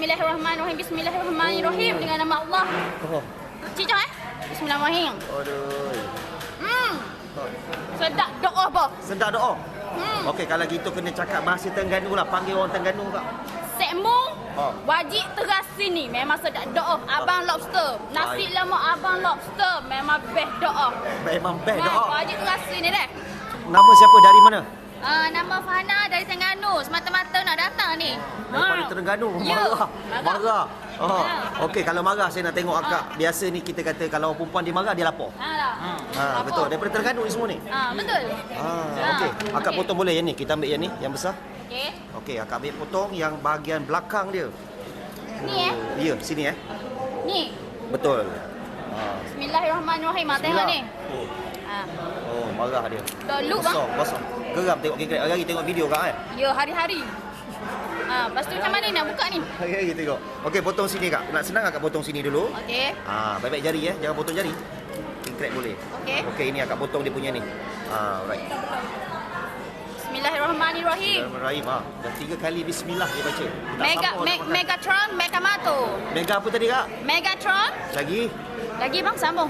Bismillahirrahmanirrahim. Bismillahirrahmanirrahim. Dengan nama Allah. Cicak Bismillahirrahmanirrahim. Aduh. Sedap doa apa? Sedap doa. Okey, kalau gitu kena cakap bahasa Terengganu lah. Panggil orang Terengganu kak. Sekmung wajib teras sini. Memang sedap doa. Abang Lobster. Nasi lemak Abang Lobster. Memang best doa. Memang best doa. Wajib teras sini deh. Nama siapa, dari mana? Nama Fahana dari Terengganu. Semata-mata nak datang ni. Daripada Terengganu. Ya. Marah. Okey, kalau marah saya nak tengok akak. Biasa ni kita kata kalau perempuan dia marah dia lapor. Betul. Daripada Terengganu ni semua ni. Betul. Okey. Akak potong boleh yang ni. Kita ambil yang ni, yang besar. Okey. Okey, akak ambil potong yang bahagian belakang dia. Ni Ya, sini Ni. Betul. Bismillahirrahmanirrahim. Tengok ni. Oh, marah dia. Dah look bang. Kosong. Geram tengok kek hari tengok video kak Ya, hari-hari. Lepas tu macam mana nak buka ni? Hari-hari tengok. Okey, potong sini kak. Nak senang akak potong sini dulu. Okey. Baik-baik jari jangan potong jari. Crack boleh. Okey. Okey, ini akak potong dia punya ni. Alright. Bismillahirrahmanirrahim. Bismillahirrahmanirrahim. Dah 3 kali bismillah dia baca. Megatron, Megamato. Mega apa tadi kak? Megatron. Lagi Bang sambung.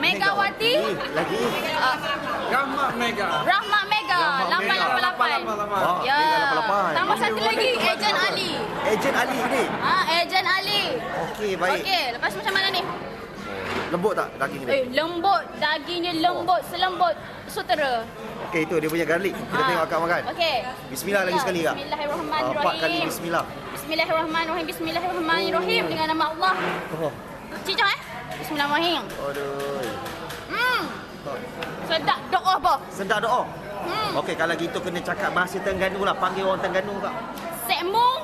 Megawati. Lagi. Rahmat Mega. Rahmat Mega. 888. Ya. 888. Tambah satu lagi. Ejen Ali. Ejen Ali ni. Ejen Ali. Okey, baik. Okey, lepas macam mana ni? Lembut tak daging dia? Lembut. Dagingnya lembut. Selembut sutera. Okey, itu dia punya garlic. Kita tengok akak makan. Okey. Bismillah lagi sekali kak. Bismillahirrahmanirrahim. 4 kali bismillah. Bismillahirrahmanirrahim. Bismillahirrahmanirrahim. Dengan nama Allah. Cicak Bismillahirrahmanirrahim. Aduh. Sedap doa apa? Sedap doa. Okey, kalau gitu kena cakap bahasa Terengganu lah. Panggil orang Terengganu kak. Sekmung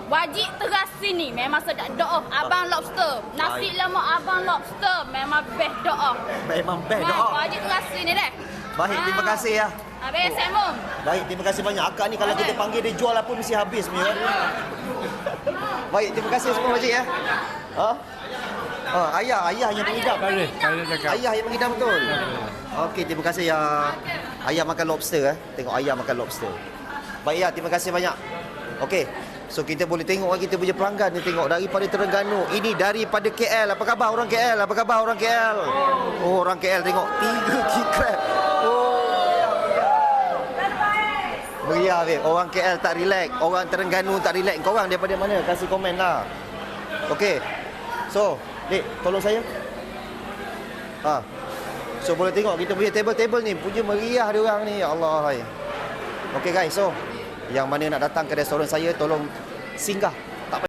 wajib teras sini. Memang sedap doa. Abang Lobster. Nasi lemak Abang Lobster. Memang best doa. Memang best doa. Wajib teras sini deh. Baik, terima kasih ya. Habis Sekmung. Baik, terima kasih banyak. Akak ni kalau kita panggil dia jual apa mesti habis punya. Baik, terima kasih semua makcik ya. Ayah yang mengidam. Ayah yang mengidam betul. Okey, terima kasih ya. Ayah makan lobster Tengok ayah makan lobster. Baik ya, terima kasih banyak. Okey. So kita boleh tengok kita punya pelanggan ni tengok daripada Terengganu. Ini daripada KL. Apa khabar orang KL? Apa khabar orang KL? Oh, orang KL tengok 3 king crab. Meriah babe. Orang KL tak relax, orang Terengganu tak relax. Korang daripada mana? Kasih komen lah. Okey. So, Dek, tolong saya. So boleh tengok kita punya table ni punya meriah dia orang ni. Ya Allah. Okey guys, so yang mana nak datang ke restoran saya tolong singgah